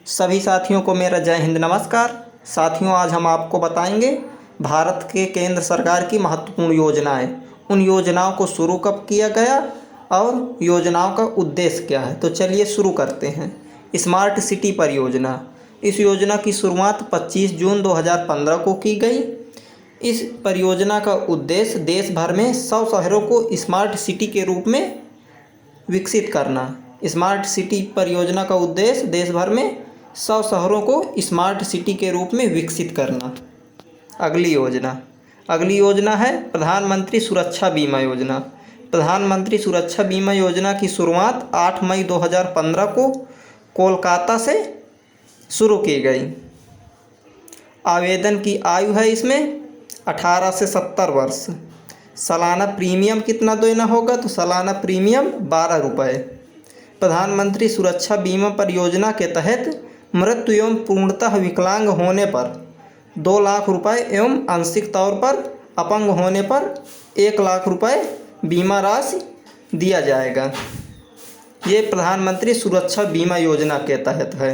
सभी साथियों को मेरा जय हिंद नमस्कार। साथियों, आज हम आपको बताएंगे भारत के केंद्र सरकार की महत्वपूर्ण योजनाएं। उन योजनाओं को शुरू कब किया गया और योजनाओं का उद्देश्य क्या है। तो चलिए शुरू करते हैं। स्मार्ट सिटी परियोजना। इस योजना की शुरुआत 25 जून 2015 को की गई। इस परियोजना का उद्देश्य देश भर में 100 शहरों को स्मार्ट सिटी के रूप में विकसित करना। स्मार्ट सिटी परियोजना का उद्देश्य देश भर में 100 शहरों को स्मार्ट सिटी के रूप में विकसित करना। अगली योजना है प्रधानमंत्री सुरक्षा बीमा योजना। प्रधानमंत्री सुरक्षा बीमा योजना की शुरुआत 8 मई 2015 को कोलकाता से शुरू की गई। आवेदन की आयु है इसमें 18 से 70 वर्ष। सालाना प्रीमियम कितना देना होगा, तो सालाना प्रीमियम 12 रुपये। प्रधानमंत्री सुरक्षा बीमा परियोजना के तहत मृत्यु एवं पूर्णतः विकलांग होने पर 2 लाख रुपये एवं आंशिक तौर पर अपंग होने पर 1 लाख रुपये बीमा राशि दिया जाएगा। ये प्रधानमंत्री सुरक्षा बीमा योजना के तहत है।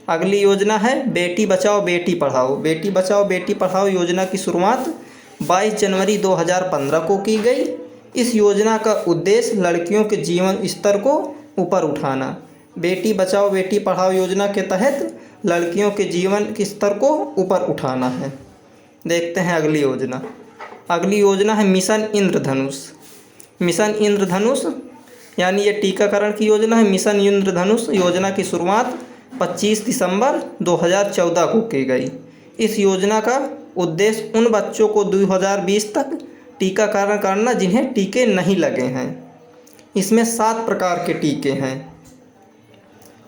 अगली योजना है बेटी बचाओ बेटी पढ़ाओ। बेटी बचाओ बेटी पढ़ाओ योजना की शुरुआत 22 जनवरी 2015 को की गई। इस योजना का उद्देश्य लड़कियों के जीवन स्तर को ऊपर उठाना। बेटी बचाओ बेटी पढ़ाओ योजना के तहत लड़कियों के जीवन के स्तर को ऊपर उठाना है। देखते हैं अगली योजना। अगली योजना है मिशन इंद्रधनुष। मिशन इंद्रधनुष यानी ये टीकाकरण की योजना है। मिशन इंद्रधनुष योजना की शुरुआत 25 दिसंबर 2014 को की गई। इस योजना का उद्देश्य उन बच्चों को 2020 तक टीकाकरण करना जिन्हें टीके नहीं लगे हैं। इसमें 7 प्रकार के टीके हैं,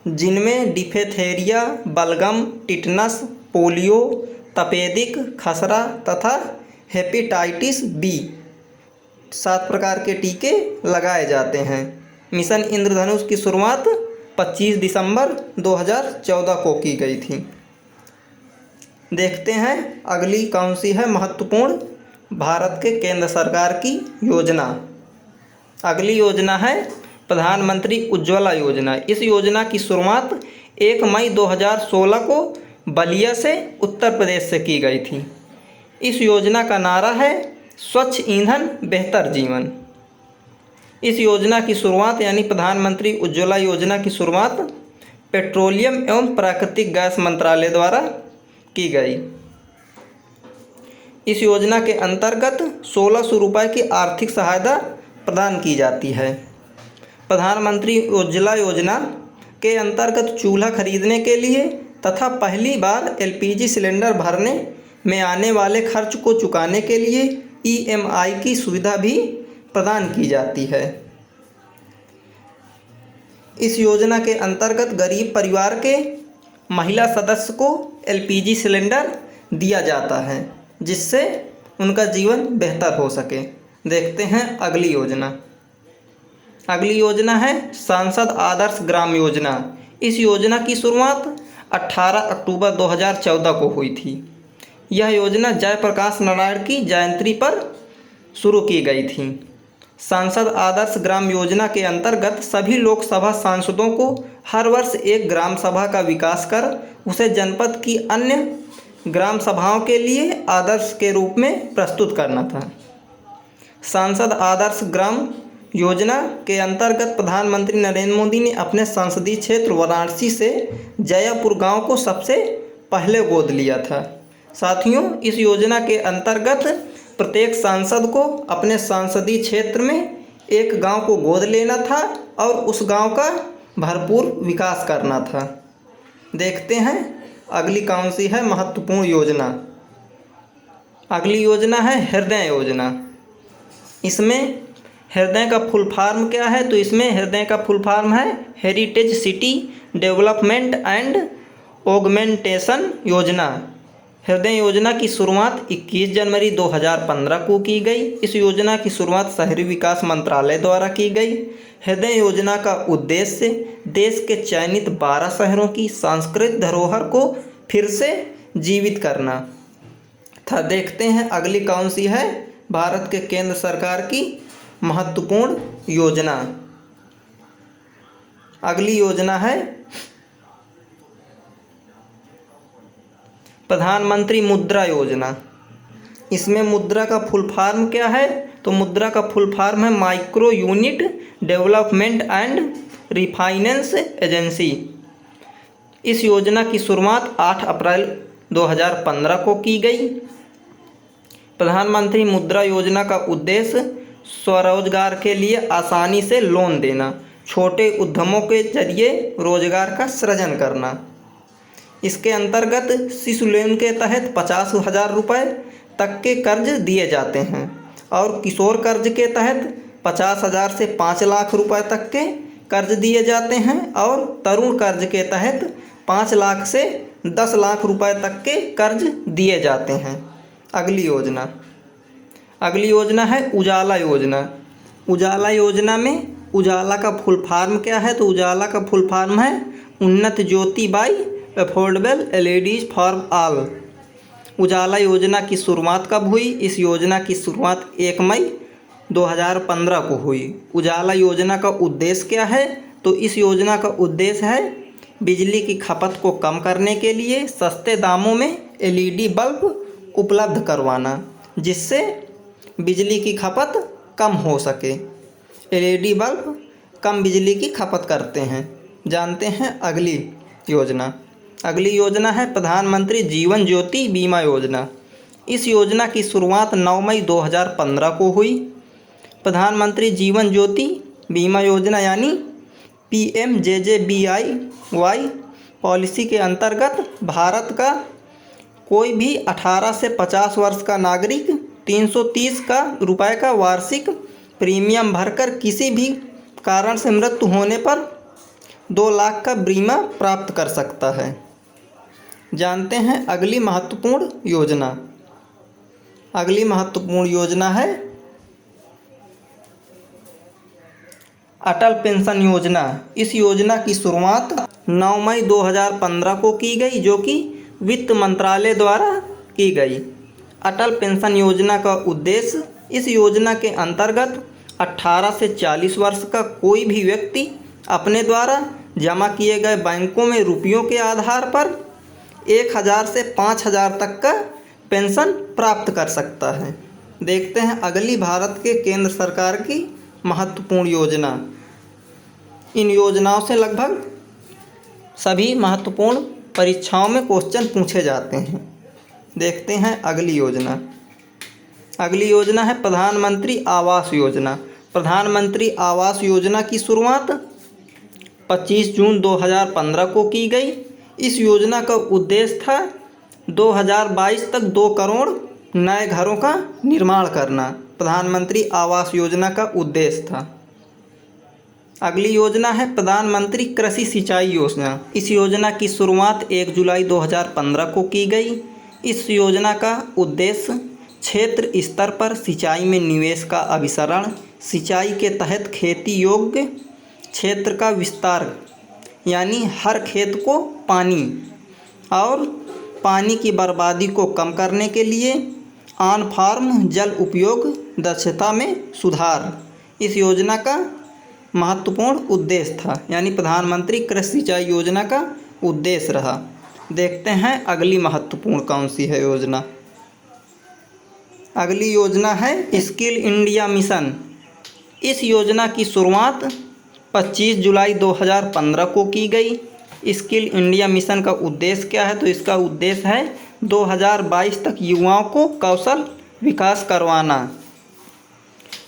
जिनमें डिफेथेरिया, बलगम, टिटनस, पोलियो, तपेदिक, खसरा तथा हेपेटाइटिस बी 7 प्रकार के टीके लगाए जाते हैं। मिशन इंद्रधनुष की शुरुआत 25 दिसंबर 2014 को की गई थी। देखते हैं अगली कौन सी है महत्वपूर्ण भारत के केंद्र सरकार की योजना। अगली योजना है प्रधानमंत्री उज्ज्वला योजना। इस योजना की शुरुआत 1 मई 2016 को बलिया से उत्तर प्रदेश से की गई थी। इस योजना का नारा है स्वच्छ ईंधन बेहतर जीवन। इस योजना की शुरुआत यानी प्रधानमंत्री उज्ज्वला योजना की शुरुआत पेट्रोलियम एवं प्राकृतिक गैस मंत्रालय द्वारा की गई। इस योजना के अंतर्गत 1600 रुपये की आर्थिक सहायता प्रदान की जाती है। प्रधानमंत्री उज्ज्वला योजना के अंतर्गत चूल्हा खरीदने के लिए तथा पहली बार एलपीजी सिलेंडर भरने में आने वाले खर्च को चुकाने के लिए ईएमआई की सुविधा भी प्रदान की जाती है। इस योजना के अंतर्गत गरीब परिवार के महिला सदस्य को एलपीजी सिलेंडर दिया जाता है, जिससे उनका जीवन बेहतर हो सके। देखते हैं अगली योजना। अगली योजना है सांसद आदर्श ग्राम योजना। इस योजना की शुरुआत 18 अक्टूबर 2014 को हुई थी। यह योजना जयप्रकाश नारायण की जयंती पर शुरू की गई थी। सांसद आदर्श ग्राम योजना के अंतर्गत सभी लोकसभा सांसदों को हर वर्ष एक ग्राम सभा का विकास कर उसे जनपद की अन्य ग्राम सभाओं के लिए आदर्श के रूप में प्रस्तुत करना था। सांसद आदर्श ग्राम योजना के अंतर्गत प्रधानमंत्री नरेंद्र मोदी ने अपने संसदीय क्षेत्र वाराणसी से जयापुर गांव को सबसे पहले गोद लिया था। साथियों, इस योजना के अंतर्गत प्रत्येक सांसद को अपने संसदीय क्षेत्र में एक गांव को गोद लेना था और उस गांव का भरपूर विकास करना था। देखते हैं अगली कौन सी है महत्वपूर्ण योजना। अगली योजना है हृदय योजना। इसमें हृदय का फुल फॉर्म क्या है, तो इसमें हृदय का फुल फॉर्म है heritage city development and augmentation योजना। हृदय योजना की शुरुआत 21 जनवरी 2015 को की गई। इस योजना की शुरुआत शहरी विकास मंत्रालय द्वारा की गई। हृदय योजना का उद्देश्य देश के चयनित 12 शहरों की सांस्कृतिक धरोहर को फिर से जीवित करना था। देखते हैं अगली कौन सी है भारत के केंद्र सरकार की महत्वपूर्ण योजना। अगली योजना है प्रधानमंत्री मुद्रा योजना। इसमें मुद्रा का फुल फॉर्म क्या है? तो मुद्रा का फुल फॉर्म है micro unit development and refinance agency. इस योजना की शुरुआत 8 अप्रैल 2015 को की गई। प्रधानमंत्री मुद्रा योजना का उद्देश्य स्वरोजगार के लिए आसानी से लोन देना, छोटे उद्यमों के जरिए रोजगार का सृजन करना। इसके अंतर्गत शिशु लोन के तहत 50,000 रुपये तक के कर्ज दिए जाते हैं और किशोर कर्ज के तहत 50,000 से 5 लाख रुपए तक के कर्ज दिए जाते हैं और तरुण कर्ज के तहत 5 लाख से 10 लाख रुपए तक के कर्ज दिए जाते हैं। अगली योजना है उजाला योजना। उजाला योजना में उजाला का फुल फॉर्म क्या है? तो उजाला का फुल फॉर्म है Unnat Jyoti by affordable LEDs for all. Ujala योजना की शुरुआत कब हुई? इस योजना की शुरुआत 1 मई 2015 को हुई। उजाला योजना का उद्देश्य क्या है? तो इस योजना का उद्देश्य है बिजली की खपत को कम करने के लिए सस्ते दामों में एलईडी बल्ब उपलब्ध करवाना, जिससे बिजली की खपत कम हो सके। एलईडी बल्ब कम बिजली की खपत करते हैं। जानते हैं अगली योजना है प्रधानमंत्री जीवन ज्योति बीमा योजना। इस योजना की शुरुआत 9 मई 2015 को हुई। प्रधानमंत्री जीवन ज्योति बीमा योजना यानी PMJJBY पॉलिसी के अंतर्गत भारत का कोई भी 18 से 50 वर्ष का नागरिक 330 रुपये का वार्षिक प्रीमियम भरकर किसी भी कारण से मृत्यु होने पर 2 लाख का बीमा प्राप्त कर सकता है। जानते हैं अगली महत्वपूर्ण योजना है अटल पेंशन योजना। इस योजना की शुरुआत 9 मई 2015 को की गई, जो कि वित्त मंत्रालय द्वारा की गई। अटल पेंशन योजना का उद्देश्य इस योजना के अंतर्गत 18 से 40 वर्ष का कोई भी व्यक्ति अपने द्वारा जमा किए गए बैंकों में रुपयों के आधार पर 1,000 से 5,000 तक का पेंशन प्राप्त कर सकता है। देखते हैं अगली भारत के केंद्र सरकार की महत्वपूर्ण योजना। इन योजनाओं से लगभग सभी महत्वपूर्ण परीक्षाओं में क्वेश्चन पूछे जाते हैं। देखते हैं अगली योजना है प्रधानमंत्री आवास योजना। प्रधानमंत्री आवास योजना की शुरुआत 25 जून 2015 को की गई। इस योजना का उद्देश्य था 2022 तक 2 करोड़ नए घरों का निर्माण करना। प्रधानमंत्री आवास योजना का उद्देश्य था। अगली योजना है प्रधानमंत्री कृषि सिंचाई योजना। इस योजना की शुरुआत 1 जुलाई 2015 को की गई। इस योजना का उद्देश्य क्षेत्र स्तर पर सिंचाई में निवेश का अभिसरण, सिंचाई के तहत खेती योग्य क्षेत्र का विस्तार यानी हर खेत को पानी और पानी की बर्बादी को कम करने के लिए ऑन फार्म जल उपयोग दक्षता में सुधार इस योजना का महत्वपूर्ण उद्देश्य था, यानी प्रधानमंत्री कृषि सिंचाई योजना का उद्देश्य रहा। देखते हैं अगली महत्वपूर्ण कौन सी है योजना। अगली योजना है स्किल इंडिया मिशन। इस योजना की शुरुआत 25 जुलाई 2015 को की गई। स्किल इंडिया मिशन का उद्देश्य क्या है? तो इसका उद्देश्य है 2022 तक युवाओं को कौशल विकास करवाना।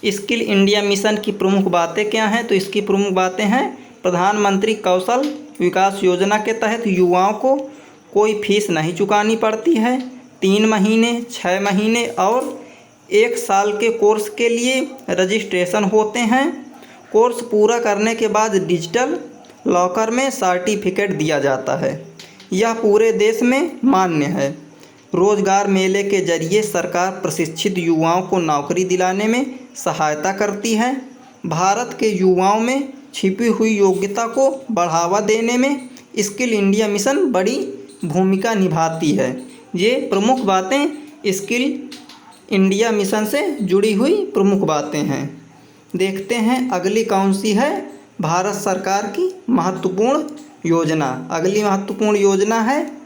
स्किल इंडिया मिशन की प्रमुख बातें क्या हैं? तो इसकी प्रमुख बातें हैं प्रधानमंत्री कौशल विकास योजना के तहत युवाओं को कोई फीस नहीं चुकानी पड़ती है। 3 महीने, 6 महीने और 1 साल के कोर्स के लिए रजिस्ट्रेशन होते हैं। कोर्स पूरा करने के बाद डिजिटल लॉकर में सर्टिफिकेट दिया जाता है। यह पूरे देश में मान्य है। रोजगार मेले के जरिए सरकार प्रशिक्षित युवाओं को नौकरी दिलाने में सहायता करती है। भारत के युवाओं में छिपी हुई योग्यता को बढ़ावा देने में स्किल इंडिया मिशन बड़ी भूमिका निभाती है। ये प्रमुख बातें स्किल इंडिया मिशन से जुड़ी हुई प्रमुख बातें हैं। देखते हैं अगली कौन सी है भारत सरकार की महत्वपूर्ण योजना। अगली महत्वपूर्ण योजना है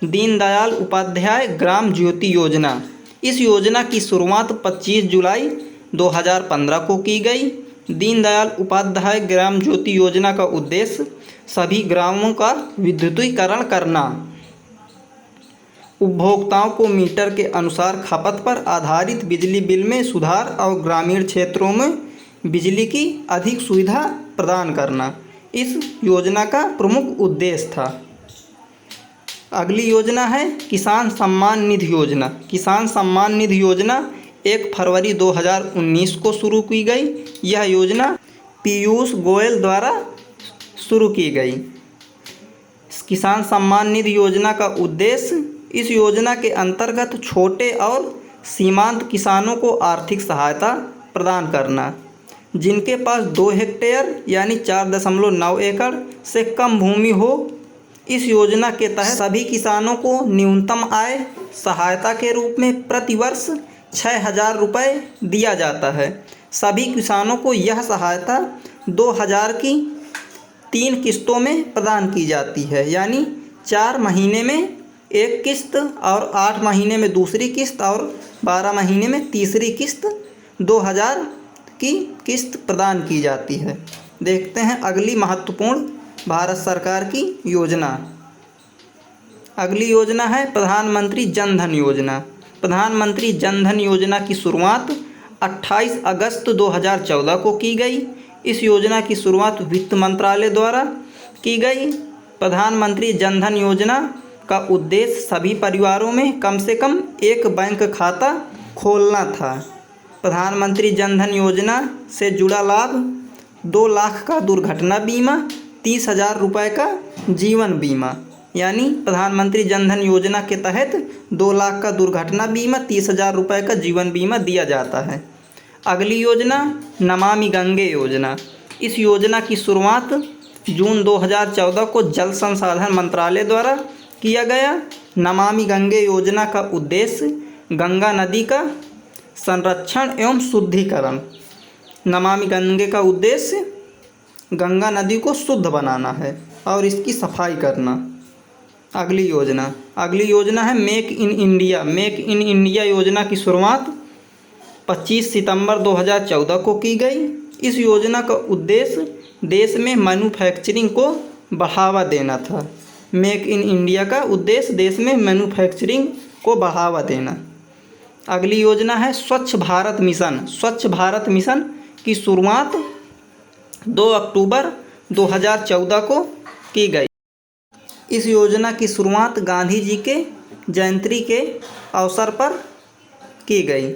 दीनदयाल उपाध्याय ग्राम ज्योति योजना। इस योजना की शुरुआत 25 जुलाई 2015 को की गई। दीनदयाल उपाध्याय ग्राम ज्योति योजना का उद्देश्य सभी ग्रामों का विद्युतीकरण करना, उपभोक्ताओं को मीटर के अनुसार खपत पर आधारित बिजली बिल में सुधार और ग्रामीण क्षेत्रों में बिजली की अधिक सुविधा प्रदान करना इस योजना का प्रमुख उद्देश्य था। अगली योजना है किसान सम्मान निधि योजना। किसान सम्मान निधि योजना 1 फरवरी 2019 को शुरू की गई। यह योजना पीयूष गोयल द्वारा शुरू की गई। किसान सम्मान निधि योजना का उद्देश्य इस योजना के अंतर्गत छोटे और सीमांत किसानों को आर्थिक सहायता प्रदान करना, जिनके पास 2 हेक्टेयर यानी 4.9 एकड़ से कम भूमि हो। इस योजना के तहत सभी किसानों को न्यूनतम आय सहायता के रूप में प्रतिवर्ष 6,000 रुपये दिया जाता है। सभी किसानों को यह सहायता 2,000 की 3 किस्तों में प्रदान की जाती है, यानी 4 महीने में एक किस्त और 8 महीने में दूसरी किस्त और 12 महीने में तीसरी किस्त 2,000 की किस्त प्रदान की जाती है। देखते हैं अगली महत्वपूर्ण भारत सरकार की योजना। अगली योजना है प्रधानमंत्री जन धन योजना। प्रधानमंत्री जन धन योजना की शुरुआत 28 अगस्त 2014 को की गई। इस योजना की शुरुआत वित्त मंत्रालय द्वारा की गई। प्रधानमंत्री जन धन योजना का उद्देश्य सभी परिवारों में कम से कम एक बैंक खाता खोलना था। प्रधानमंत्री जन धन योजना से जुड़ा लाभ 2 लाख का दुर्घटना बीमा, 30,000 रुपये का जीवन बीमा, यानी प्रधानमंत्री जन धन योजना के तहत 2 लाख का दुर्घटना बीमा, 30,000 रुपये का जीवन बीमा दिया जाता है। अगली योजना नमामि गंगे योजना। इस योजना की शुरुआत जून 2014 को जल संसाधन मंत्रालय द्वारा किया गया। नमामि गंगे योजना का उद्देश्य गंगा नदी का संरक्षण एवं शुद्धिकरण। नमामि गंगे का उद्देश्य गंगा नदी को शुद्ध बनाना है और इसकी सफाई करना। अगली योजना है make in India. Make in India योजना की शुरुआत 25 सितंबर 2014 को की गई। इस योजना का उद्देश्य देश में मैन्युफैक्चरिंग को बढ़ावा देना था। मेक इन इंडिया का उद्देश्य देश में मैन्युफैक्चरिंग को बढ़ावा देना। अगली योजना है स्वच्छ भारत मिशन। स्वच्छ भारत मिशन की शुरुआत 2 अक्टूबर 2014 को की गई। इस योजना की शुरुआत गांधी जी के जयंती के अवसर पर की गई।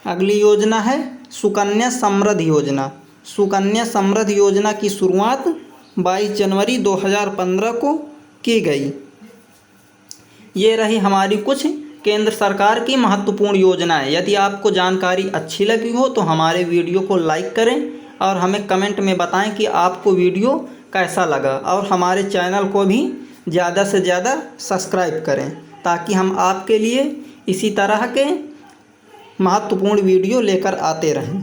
अगली योजना है सुकन्या समृद्धि योजना। सुकन्या समृद्धि योजना की शुरुआत 22 जनवरी 2015 को की गई। ये रही हमारी कुछ केंद्र सरकार की महत्वपूर्ण योजनाएं। यदि आपको जानकारी अच्छी लगी हो तो हमारे वीडियो को लाइक करें और हमें कमेंट में बताएं कि आपको वीडियो कैसा लगा, और हमारे चैनल को भी ज़्यादा से ज़्यादा सब्सक्राइब करें ताकि हम आपके लिए इसी तरह के महत्वपूर्ण वीडियो लेकर आते रहें।